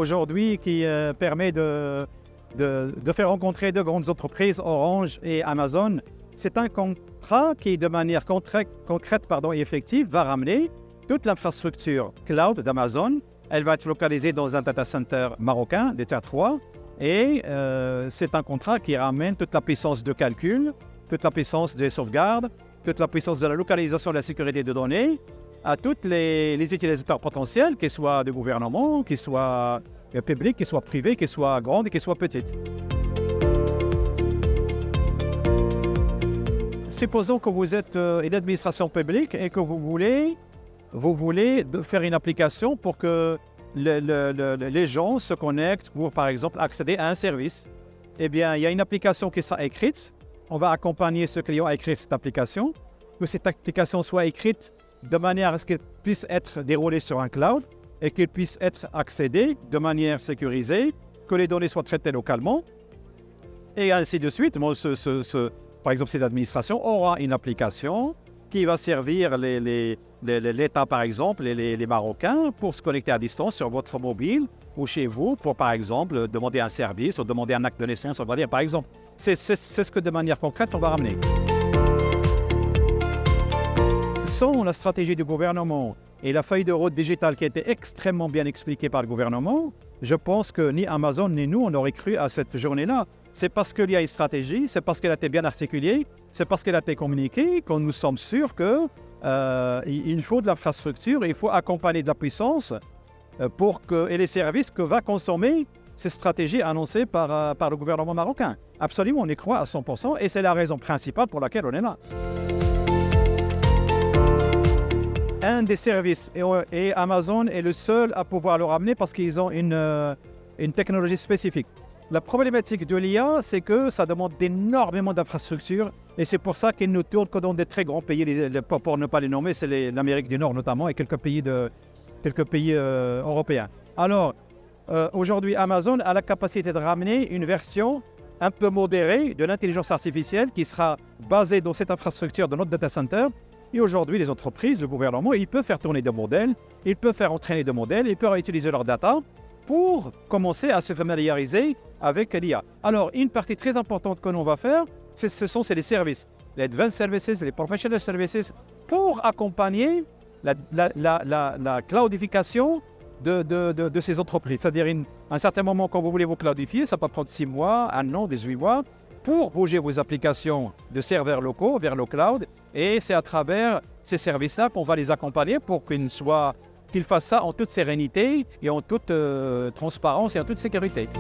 aujourd'hui qui permet de faire rencontrer deux grandes entreprises, Orange et Amazon. C'est un contrat qui, de manière concrète et effective, va ramener toute l'infrastructure cloud d'Amazon. Elle va être localisée dans un data center marocain, d'État 3. Et c'est un contrat qui ramène toute la puissance de calcul, toute la puissance de sauvegarde, toute la puissance de la localisation de la sécurité de données à tous les utilisateurs potentiels, qu'ils soient de gouvernement, qu'ils soient publics, qu'ils soient privés, qu'ils soient grands et qu'ils soient petits. Supposons que vous êtes une administration publique et que vous voulez faire une application pour que les gens se connectent pour, par exemple, accéder à un service. Eh bien, il y a une application qui sera écrite. On va accompagner ce client à écrire cette application, que cette application soit écrite de manière à ce qu'elle puisse être déroulée sur un cloud et qu'elle puisse être accédée de manière sécurisée, que les données soient traitées localement, et ainsi de suite. Par exemple, cette administration aura une application qui va servir l'État, par exemple, et les Marocains pour se connecter à distance sur votre mobile ou chez vous pour, par exemple, demander un service ou demander un acte de naissance, on va dire, par exemple. C'est ce que, de manière concrète, on va ramener. Sans la stratégie du gouvernement et la feuille de route digitale qui a été extrêmement bien expliquée par le gouvernement, je pense que ni Amazon ni nous, on aurait cru à cette journée-là. C'est parce qu'il y a une stratégie, c'est parce qu'elle a été bien articulée, c'est parce qu'elle a été communiquée que nous sommes sûrs qu'il faut de l'infrastructure, il faut accompagner de la puissance et les services que va consommer cette stratégie annoncée par le gouvernement marocain. Absolument, on y croit à 100% et c'est la raison principale pour laquelle on est là. Un des services, et Amazon est le seul à pouvoir le ramener parce qu'ils ont une technologie spécifique. La problématique de l'IA, c'est que ça demande énormément d'infrastructures et c'est pour ça qu'ils ne tournent que dans des très grands pays, pour ne pas les nommer, c'est l'Amérique du Nord notamment et quelques pays européens. Alors, aujourd'hui, Amazon a la capacité de ramener une version un peu modérée de l'intelligence artificielle qui sera basée dans cette infrastructure de notre data center. Et aujourd'hui, les entreprises, le gouvernement, ils peuvent faire tourner des modèles, ils peuvent faire entraîner des modèles, ils peuvent utiliser leur data pour commencer à se familiariser avec l'IA. Alors, une partie très importante que l'on va faire, c'est les services, les advanced services, les professional services, pour accompagner la cloudification de ces entreprises. C'est-à-dire, à un certain moment, quand vous voulez vous cloudifier, ça peut prendre 6 mois, 1 an, 18 mois, pour bouger vos applications de serveurs locaux vers le cloud. Et c'est à travers ces services-là qu'on va les accompagner pour qu'ils fassent ça en toute sérénité et en toute transparence et en toute sécurité.